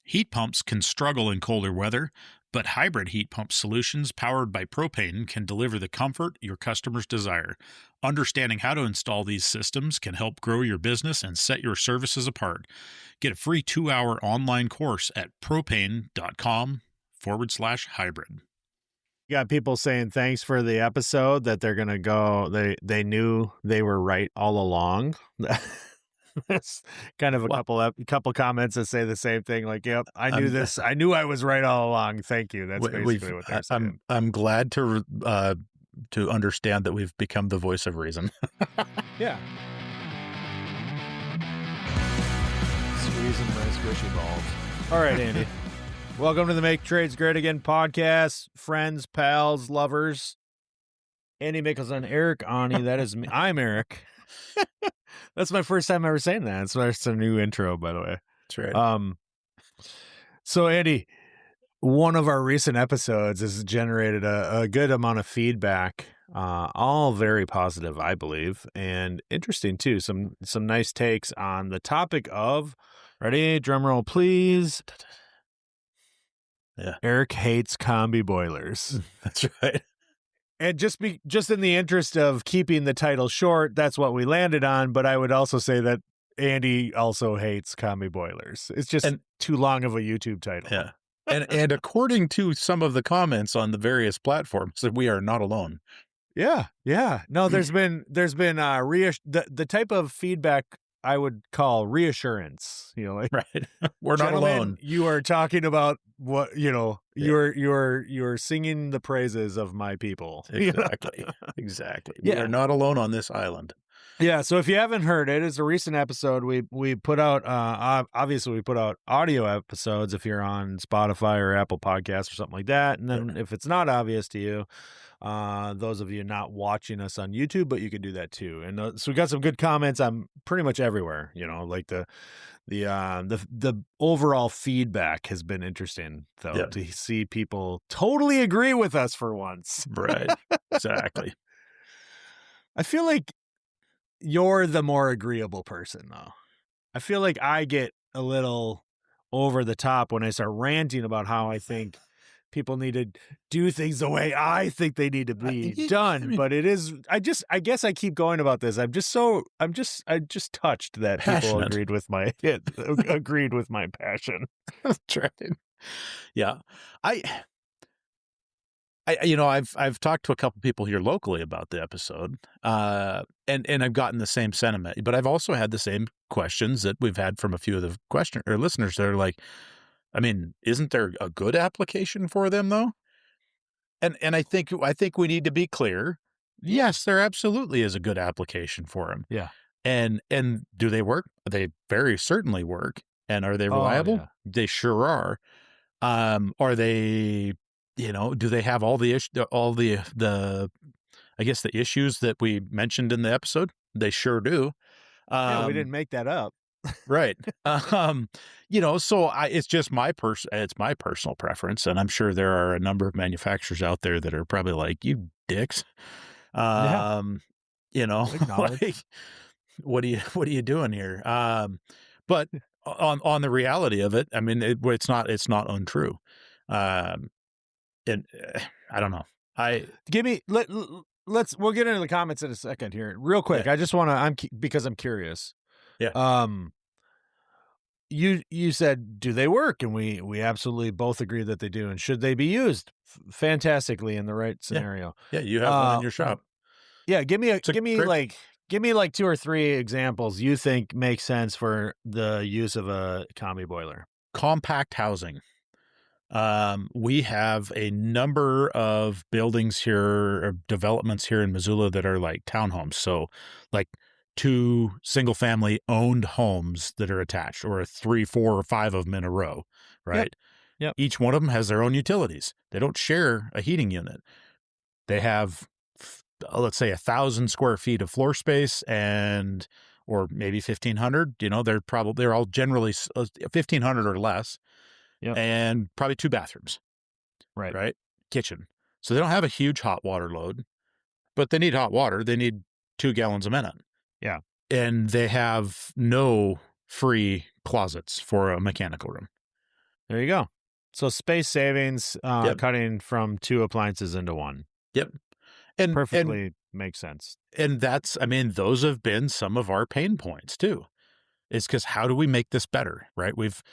Heat pumps can struggle in colder weather, but hybrid heat pump solutions powered by propane can deliver the comfort your customers desire. Understanding how to install these systems can help grow your business and set your services apart. Get a free 2-hour online course at propane.com/hybrid. You got people saying thanks for the episode, that they're going to go. They knew they were right all along. That's kind of a couple comments that say the same thing. Like, yep, I knew this. I knew I was right all along. Thank you. That's basically what they're saying. I'm glad to understand that we've become the voice of reason. Yeah. Squeezing my squishy balls. All right, Andy. Welcome to the Make Trades Great Again podcast. Friends, pals, lovers. Andy Mickelson, Eric Ani. That is me. I'm Eric. That's my first time ever saying that. It's a new intro, by the way. That's right. So Andy, one of our recent episodes has generated a good amount of feedback, all very positive, I believe, and interesting too. Some nice takes on the topic of, ready, drum roll, please. Yeah. Eric hates combi boilers. That's right. And just in the interest of keeping the title short, that's what we landed on. But I would also say that Andy also hates combi boilers. It's just too long of a YouTube title. Yeah. And according to some of the comments on the various platforms, that we are not alone. Yeah. Yeah. No, there's been the type of feedback I would call reassurance, like, right. We're not alone. You are talking about what, you're singing the praises of my people. Exactly. Exactly. Yeah. We are not alone on this island. Yeah. So if you haven't heard it, it's a recent episode. We put out, obviously we put out audio episodes if you're on Spotify or Apple Podcasts or something like that. And then if it's not obvious to you, those of you not watching us on YouTube, but you can do that too. And so we got some good comments on pretty much everywhere, like the overall feedback has been interesting though, to see people totally agree with us for once. Right. Exactly. I feel like you're the more agreeable person though. I feel like I get a little over the top when I start ranting about how I think people need to do things the way I think they need to be done. But it is, I guess I keep going about this. I just touched that people agreed with my passion. That's right. Yeah. I've talked to a couple people here locally about the episode, and I've gotten the same sentiment, but I've also had the same questions that we've had from a few of the listeners that are like, I mean, isn't there a good application for them though? And I think we need to be clear. Yes, there absolutely is a good application for them. Yeah. And do they work? They very certainly work. And are they reliable? Yeah. They sure are. Are they, do they have all the I guess the issues that we mentioned in the episode? They sure do. We didn't make that up. Right. So it's just my personal preference. And I'm sure there are a number of manufacturers out there that are probably like, you dicks, like, what are you doing here? But on the reality of it, I mean, it's not untrue. And I don't know. We'll get into the comments in a second here real quick. Yeah. I just want to, because I'm curious. Yeah. You said, do they work? And we absolutely both agree that they do. And should they be used fantastically in the right scenario? Yeah. You have one in your shop. Yeah. Give me like 2 or 3 examples you think make sense for the use of a combi boiler. Compact housing. We have a number of buildings here or developments here in Missoula that are like townhomes. So like 2 single family owned homes that are attached, or 3, 4, or 5 of them in a row, right? Yep. Each one of them has their own utilities. They don't share a heating unit. They have, let's say, 1,000 square feet of floor space or maybe 1,500, they're all generally 1,500 or less. Yep. And probably 2 bathrooms. Right. Kitchen. So they don't have a huge hot water load, but they need hot water. They need 2 gallons a minute. Yeah. And they have no free closets for a mechanical room. There you go. So space savings, Yep. cutting from 2 appliances into 1. Yep. And Perfectly makes sense. that's, I mean, those have been some of our pain points too. It's because how do we make this better, right? We've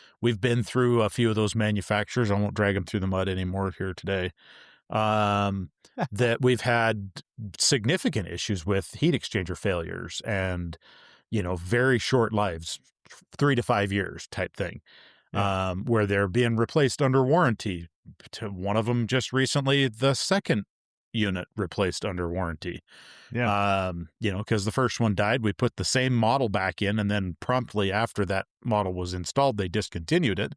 been through a few of those manufacturers. I won't drag them through the mud anymore here today. That we've had significant issues with heat exchanger failures and, very short lives, 3 to 5 years type thing, where they're being replaced under warranty. To one of them just recently, the second unit replaced under warranty. Yeah. Because the first one died, we put the same model back in, and then promptly after that model was installed, they discontinued it.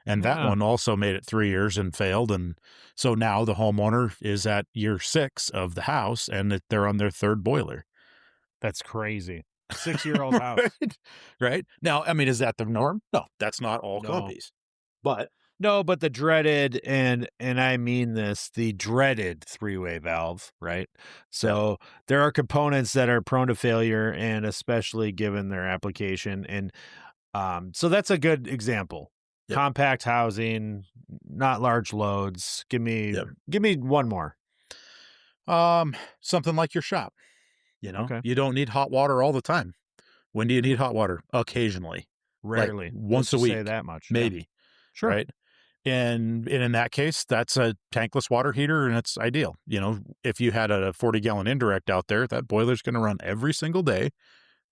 And that one also made it 3 years and failed. And so now the homeowner is at year 6 of the house, and they're on their 3rd boiler. That's crazy. 6-year-old house. Right? Now, I mean, is that the norm? No, that's not all No. combis. But No, but the dreaded, and I mean this, the dreaded 3-way valve, right? So there are components that are prone to failure, and especially given their application. And so that's a good example. Yep. Compact housing, not large loads. Give me one more. Something like your shop. Okay. You don't need hot water all the time. When do you need hot water? Occasionally. Rarely. Like once a Let's week. say that much. Maybe. Yeah. Sure. Right? And in that case, that's a tankless water heater, and it's ideal. If you had a 40-gallon indirect out there, that boiler's going to run every single day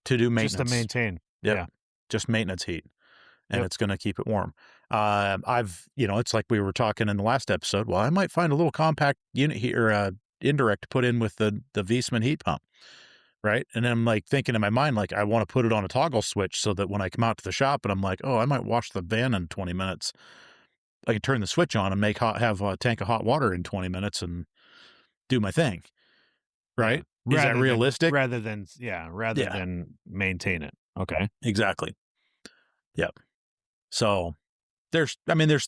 to do maintenance. Just to maintain. Yep. Yeah. Just maintenance heat. And it's going to keep it warm. It's like we were talking in the last episode. Well, I might find a little compact unit here, indirect to put in with the Viessmann heat pump. Right. And then I'm like thinking in my mind, like, I want to put it on a toggle switch so that when I come out to the shop and I'm like, oh, I might wash the van in 20 minutes. I can turn the switch on and have a tank of hot water in 20 minutes and do my thing. Right. Yeah. Is that realistic? Rather than maintain it. Okay. Exactly. Yep. So there's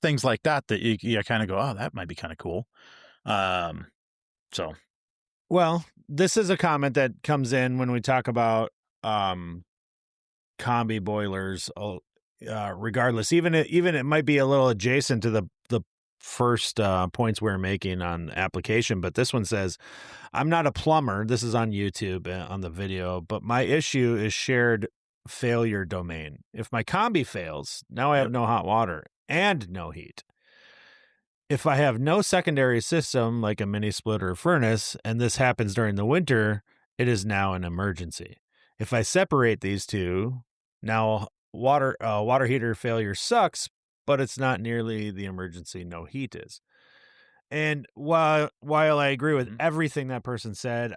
things like that you kind of go, oh, that might be kind of cool. Well, this is a comment that comes in when we talk about combi boilers. Regardless, even it might be a little adjacent to the first points we're making on application, but this one says, "I'm not a plumber." This is on YouTube on the video, but my issue is shared failure domain. If my combi fails, now I have no hot water and no heat. If I have no secondary system like a mini split or furnace, and this happens during the winter, it is now an emergency. If I separate these two, now water heater failure sucks, but it's not nearly the emergency no heat is. And while I agree with everything that person said,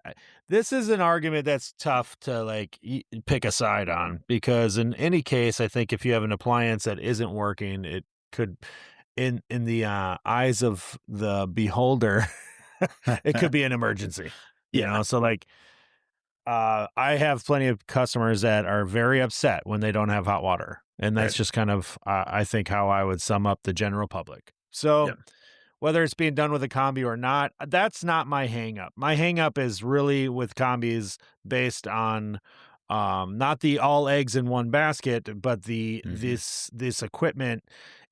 this is an argument that's tough to pick a side on, because in any case, I think if you have an appliance that isn't working, it could, in the eyes of the beholder, it could be an emergency. So I have plenty of customers that are very upset when they don't have hot water, and that's just kind of I think how I would sum up the general public. So whether it's being done with a combi or not, that's not my hang up. My hang up is really with combis based on not the all eggs in one basket, but this equipment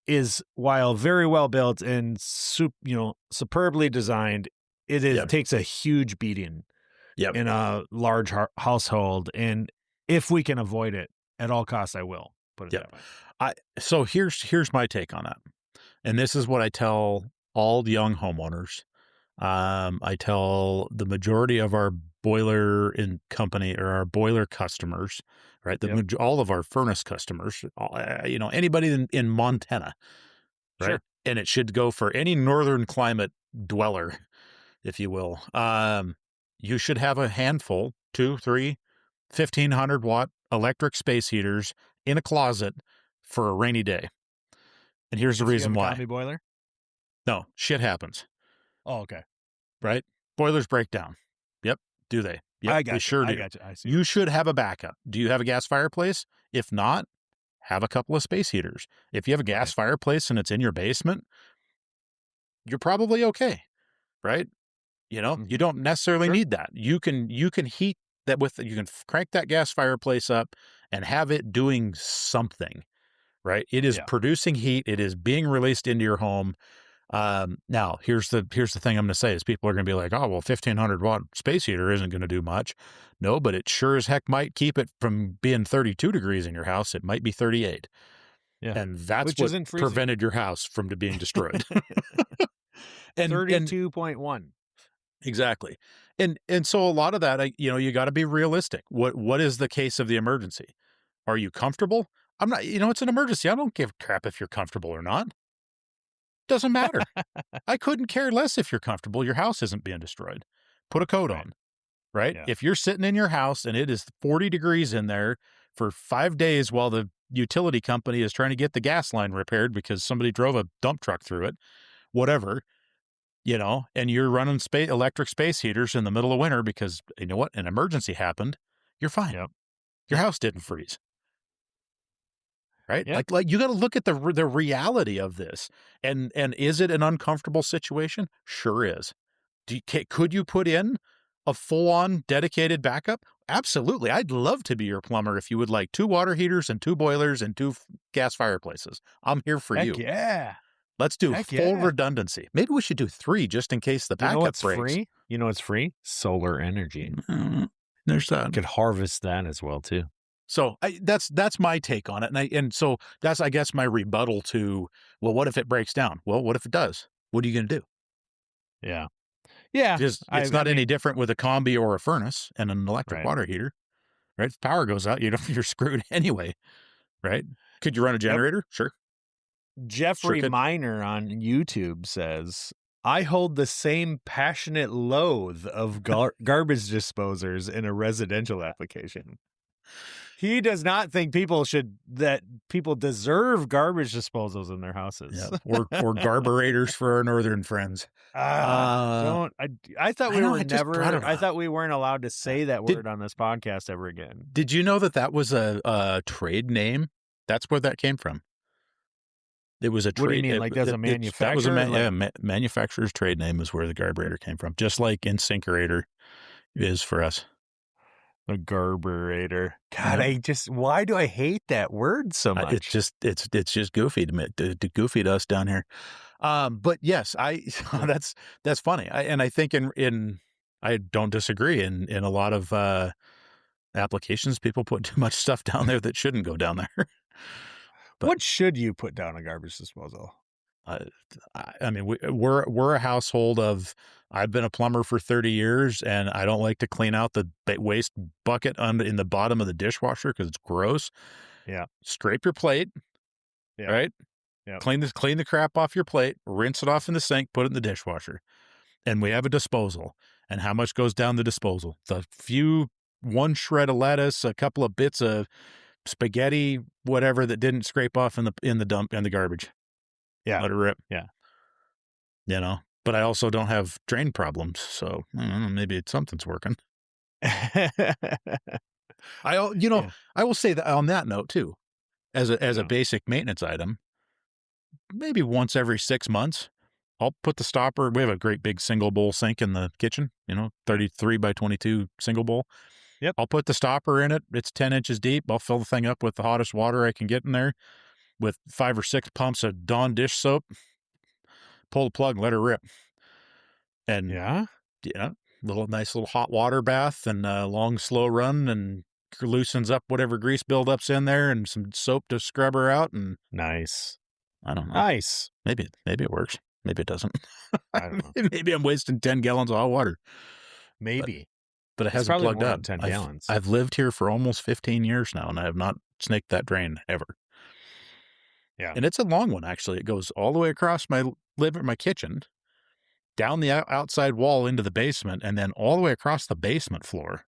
is, while very well built and superbly designed, it takes a huge beating in a large household, and if we can avoid it at all costs, I will put it that way. So here's my take on that, and this is what I tell all the young homeowners. I tell the majority of our boiler in company or our boiler customers, right? All of our furnace customers, anybody in Montana, right? Sure. And it should go for any northern climate dweller, if you will. You should have a handful, 2, 3, 1,500 watt electric space heaters in a closet for a rainy day. And here's the reason why. Combi boiler? No, shit happens. Oh, okay. Right? Boilers break down. Yep. Do they? Yep, I got they sure do. I got you. I see. You should have a backup. Do you have a gas fireplace? If not, have a couple of space heaters. If you have a gas fireplace and it's in your basement, you're probably okay. Right? You don't necessarily need that. You can heat that you can crank that gas fireplace up and have it doing something. right? It is producing heat. It is being released into your home. Now, here's the thing I'm going to say is people are going to be like, oh, well, 1,500 watt space heater isn't going to do much. No, but it sure as heck might keep it from being 32 degrees in your house. It might be 38. Yeah. And that's Which what isn't freezing. prevented your house from being destroyed. And 32.1. Exactly. And so a lot of that, you got to be realistic. What is the case of the emergency? Are you comfortable? I'm not, it's an emergency. I don't give a crap if you're comfortable or not. Doesn't matter. I couldn't care less if you're comfortable. Your house isn't being destroyed. Put a coat on, right? Yeah. If you're sitting in your house and it is 40 degrees in there for 5 days while the utility company is trying to get the gas line repaired because somebody drove a dump truck through it, whatever, and you're running electric space heaters in the middle of winter because you know what? An emergency happened. You're fine. Yep. Your house didn't freeze. Right? Yep. Like you got to look at the reality of this. And is it an uncomfortable situation? Sure is. Could you put in a full-on dedicated backup? Absolutely. I'd love to be your plumber if you would like 2 water heaters and 2 boilers and 2 gas fireplaces. I'm here for you. Yeah. Let's do full redundancy. Maybe we should do 3 just in case the backup breaks. Free? You know what's free? Solar energy. There's that. You could harvest that as well too. So that's my take on it. And so that's, I guess, my rebuttal to, well, what if it breaks down? Well, what if it does? What are you going to do? Yeah. Yeah. It's not any different with a combi or a furnace and an electric water heater, right? If power goes out, you're screwed anyway, right? Could you run a generator? Sure. Jeffrey Miner on YouTube says, I hold the same passionate loathe of garbage disposers in a residential application. He does not think people deserve garbage disposals in their houses. Yeah. Or garburators for our northern friends. I thought I thought we weren't allowed to say that word on this podcast ever again. Did you know that was a trade name? That's where that came from. It was a trade. What do you mean? Like, there's a manufacturer? That was manufacturer's trade name is where the garburator came from. Just like incinerator is for us. A garburator. God, why do I hate that word so much? It's just goofy to goofy to us down here. But yes, that's funny. I think I don't disagree in a lot of applications, people put too much stuff down there that shouldn't go down there. But what should you put down a garbage disposal? I mean, we're a household of. I've been a plumber for 30 years, and I don't like to clean out the waste bucket in the bottom of the dishwasher because it's gross. Yeah. Scrape your plate. Yeah. Right. Yeah. Clean the crap off your plate. Rinse it off in the sink. Put it in the dishwasher, and we have a disposal. And how much goes down the disposal? One shred of lettuce, a couple of bits of spaghetti, whatever that didn't scrape off in the garbage. Yeah. Let it rip. Yeah. But I also don't have drain problems, so I don't know, maybe something's working. I will say that on that note too, as a basic maintenance item, maybe once every 6 months, I'll put the stopper. We have a great big single bowl sink in the kitchen, 33 by 22 single bowl. Yep. I'll put the stopper in it. It's 10 inches deep. I'll fill the thing up with the hottest water I can get in there with 5 or 6 pumps of Dawn dish soap. Pull the plug, let her rip. And nice little hot water bath and a long, slow run and loosens up whatever grease buildup's in there and some soap to scrub her out. And nice. I don't know. Nice. Maybe it works. Maybe it doesn't. I don't know. Maybe I'm wasting 10 gallons of hot water. Maybe. But it hasn't plugged up. 10 gallons. I've lived here for almost 15 years now, and I have not snaked that drain ever. Yeah. And it's a long one, actually. It goes all the way across my kitchen, down the outside wall into the basement, and then all the way across the basement floor.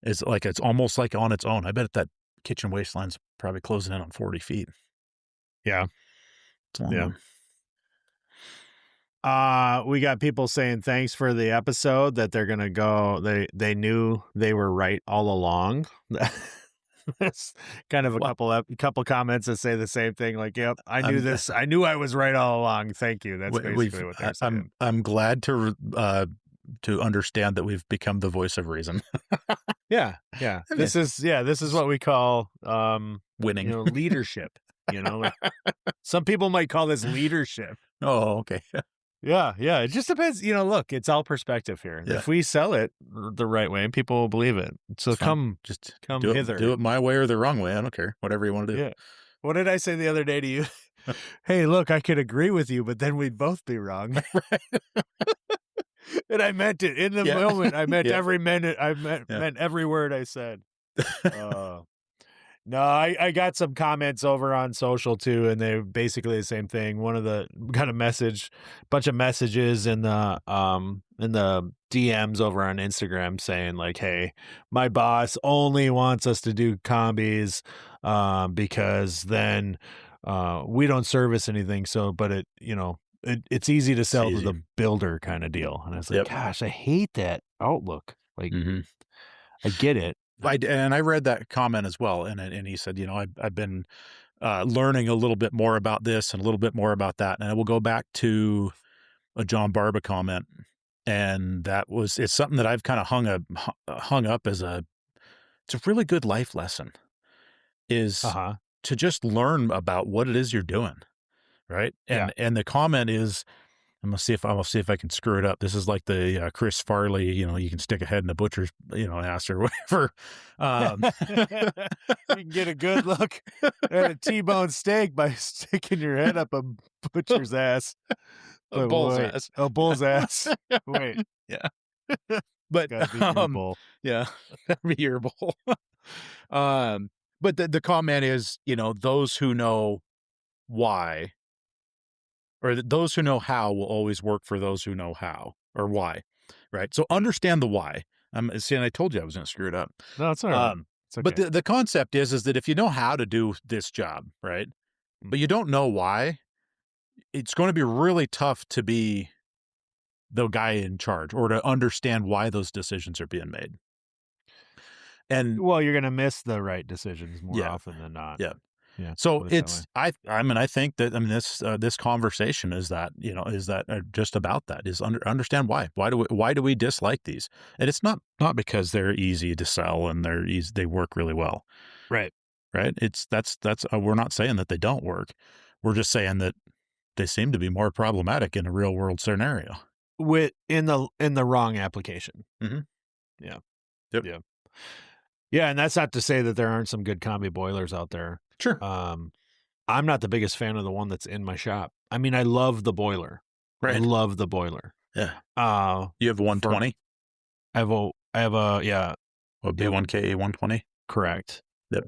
It's almost like on its own. I bet that kitchen wasteline's probably closing in on 40 feet. Yeah. It's a long one. We got people saying thanks for the episode, that they're going to go. They knew they were right all along. That's kind of a couple comments that say the same thing. Like, yep, I knew this. I knew I was right all along. Thank you. That's basically what they're saying. I'm glad to understand that we've become the voice of reason. Yeah. This is what we call winning. leadership. Like, some people might call this leadership. Oh, okay. Yeah. It just depends. Look, it's all perspective here. Yeah. If we sell it the right way, people will believe it. So come hither. Do it my way or the wrong way. I don't care. Whatever you want to do. Yeah. What did I say the other day to you? Hey, look, I could agree with you, but then we'd both be wrong. And I meant it in the moment. I meant every minute. I meant every word I said. No, I got some comments over on social too, and they're basically the same thing. One of the got a bunch of messages in the DMs over on Instagram saying like, "Hey, my boss only wants us to do combis because then we don't service anything. So, but it's easy to sell to the builder kind of deal." And I was like, "Gosh, I hate that outlook." Like, I get it. And I read that comment as well, and he said, I've been learning a little bit more about this and a little bit more about that, and I will go back to a John Barba comment, and it's something that I've kind of hung up as it's a really good life lesson, is to just learn about what it is you're doing, right? And the comment is, I'm gonna see if I can screw it up. This is like the Chris Farley, you can stick a head in a butcher's, ass or whatever. You can get a good look at a T-bone steak by sticking your head up a butcher's ass. A bull's ass. A bull's ass. Wait. Yeah. But bull. Yeah, that'd be your bull. But the comment is, those who know why, or those who know how will always work for those who know how or why, right? So understand the why. See, and I told you I was going to screw it up. No, it's all right. It's okay. But the concept is that if you know how to do this job, right, but you don't know why, it's going to be really tough to be the guy in charge or to understand why those decisions are being made. And well, you're going to miss the right decisions more often than not. Yeah. So I think that, this conversation is just about that, is understand why do we dislike these? And it's not because they're easy to sell and they work really well. Right. That's we're not saying that they don't work. We're just saying that they seem to be more problematic in a real world scenario in the wrong application. Mm-hmm. Yeah. Yep. Yeah. Yeah. And that's not to say that there aren't some good combi boilers out there. Sure. I'm not the biggest fan of the one that's in my shop. I mean, I love the boiler. Right. I love the boiler. Yeah. You have a 120? I have a B1K 120? Correct. Yep.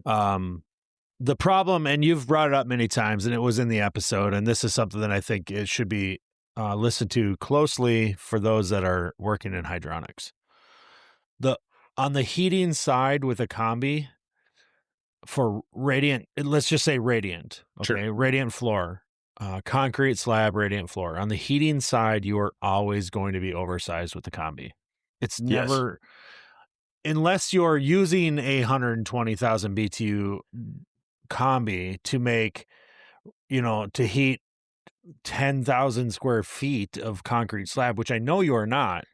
The problem, and you've brought it up many times, and it was in the episode, and this is something that I think it should be listened to closely for those that are working in hydronics. On the heating side with a combi, for radiant, let's just say radiant, okay, sure. Radiant floor, concrete slab, radiant floor. On the heating side, you are always going to be oversized with the combi. It's never, unless you're using a 120,000 BTU combi to make, to heat 10,000 square feet of concrete slab, which I know you are not,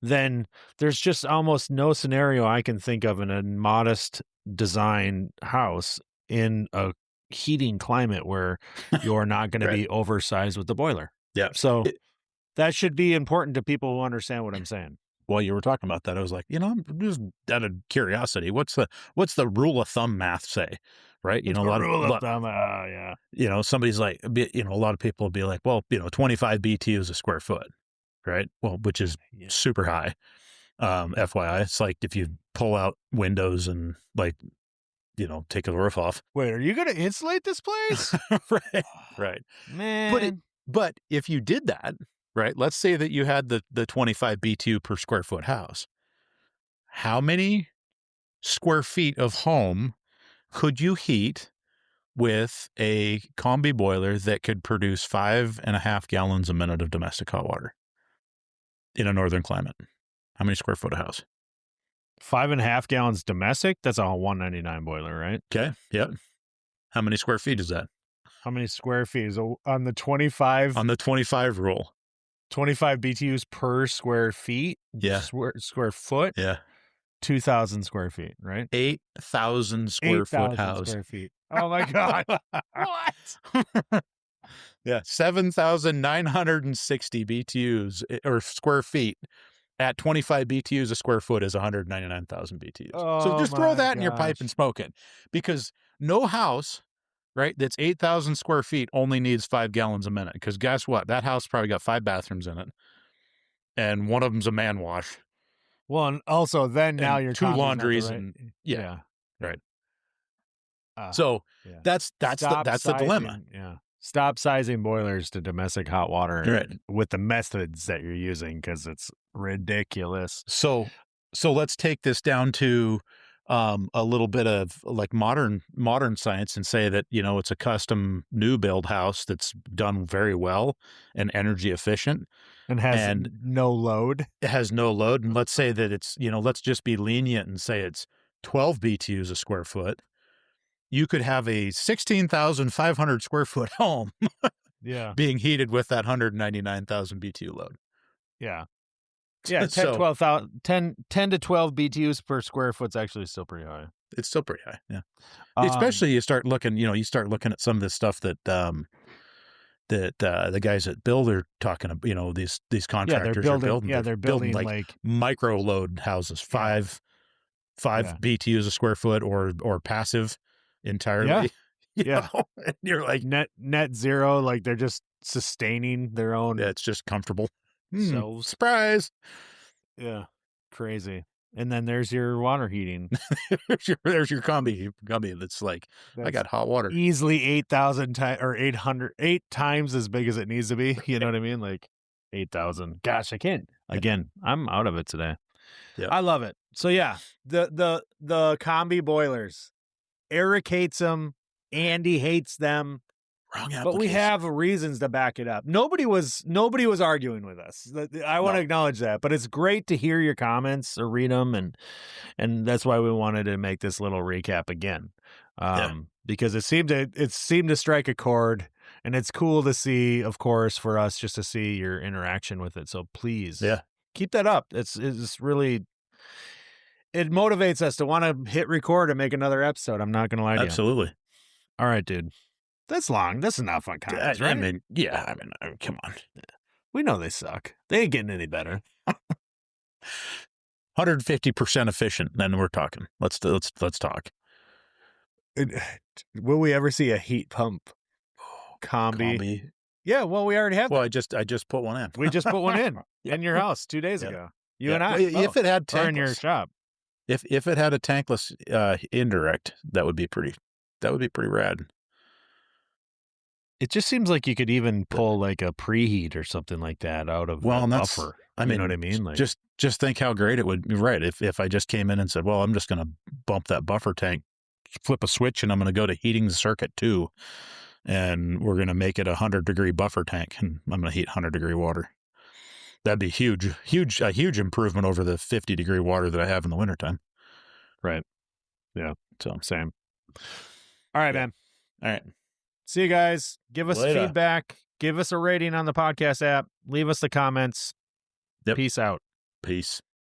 then there's just almost no scenario I can think of in a modest design house in a heating climate where you're not going to be oversized with the boiler. Yeah. So that should be important to people who understand what I'm saying. While you were talking about that, I was like, I'm just out of curiosity, what's the rule of thumb math say? Right. A lot of thumb. Yeah. Somebody's like, a lot of people will be like, well, 25 BTU is a square foot. Right. Well, which is super high. FYI, it's like if you pull out windows and take the roof off. Wait, are you going to insulate this place? Right. Man. But if you did that, right, let's say that you had the 25 BTU per square foot house. How many square feet of home could you heat with a combi boiler that could produce 5.5 gallons a minute of domestic hot water in a northern climate? How many square foot a house? 5.5 gallons domestic? That's a 199 boiler, right? Okay. Yep. How many square feet is that? How many square feet is on the 25? On the 25 rule. 25 BTUs per square feet? Yeah. Square foot? Yeah. 2,000 square feet, right? 8,000 square foot house. Square feet. Oh my God. What? Yeah, 7,960 BTUs or square feet at 25 BTUs a square foot is 199,000 BTUs. So Oh just throw my that in your pipe gosh. and smoke it, because no house, right, that's 8,000 square feet only needs 5 gallons a minute. Because guess what? That house probably got 5 bathrooms in it, and one of them's a man wash. Well, and also then now And your 2 combi's not the laundries right- and yeah. Right. So So that's the dilemma. Yeah. Stop sizing boilers to domestic hot water Right. with the methods that you're using, because it's ridiculous. So let's take this down to a little bit of like modern science and say that, it's a custom new build house that's done very well and energy efficient And has and no load. it has no load. And let's say that it's, let's just be lenient and say it's 12 BTUs a square foot. You could have a 16,500 square foot home Yeah. being heated with that 199,000 BTU load. Yeah. Yeah. 10, So- 10 to 12 BTUs per square foot's actually still pretty high. It's still pretty high. Yeah. Especially you start looking at some of this stuff that the guys at Build are talking about, these contractors they're are building. they're building like micro load houses, five BTUs a square foot or passive entirely. Yeah. You Yeah. know? And you're like, net zero, like they're just sustaining their own yeah, it's just comfortable. selves. Surprise. Yeah. Crazy. And then there's your water heating. there's your combi that's like, I got hot water. Easily 8,000 times or 8 times as big as it needs to be. You know what I mean? Like 8,000. Gosh, I can't. Again, I'm out of it today. Yeah. I love it. So yeah, the combi boilers. Eric hates them. Andy hates them. Wrong But we have reasons to back it up. Nobody was arguing with us. I want to acknowledge that. But it's great to hear your comments or read them, and that's why we wanted to make this little recap again, because it seemed to strike a chord, and it's cool to see, of course, for us just to see your interaction with it. So please, keep that up. It's really. It motivates us to want to hit record and make another episode. I'm not going to lie to you. Absolutely. All right, dude. That's long. That's enough on comments, right? I mean, come on. We know they suck. They ain't getting any better. 150% efficient. Then we're talking. Let's talk. Will we ever see a heat pump combi? Yeah, well, we already have. Well, I just put one in. We just put one in your house 2 days ago. You and I. If it had tankless, or in your shop. If it had a tankless indirect, that would be pretty rad. It just seems like you could even pull like a preheat or something like that out of a buffer. You know what I mean? Like, just think how great it would be, right? If I just came in and said, well, I'm just going to bump that buffer tank, flip a switch, and I'm going to go to heating the circuit 2, and we're going to make it a 100-degree buffer tank, and I'm going to heat 100-degree water. That'd be a huge improvement over the 50-degree water that I have in the wintertime. Right. Yeah. So same. All right, man. All right. See you guys. Give us Later. feedback. Give us a rating on the podcast app. Leave us the comments. Yep. Peace out. Peace.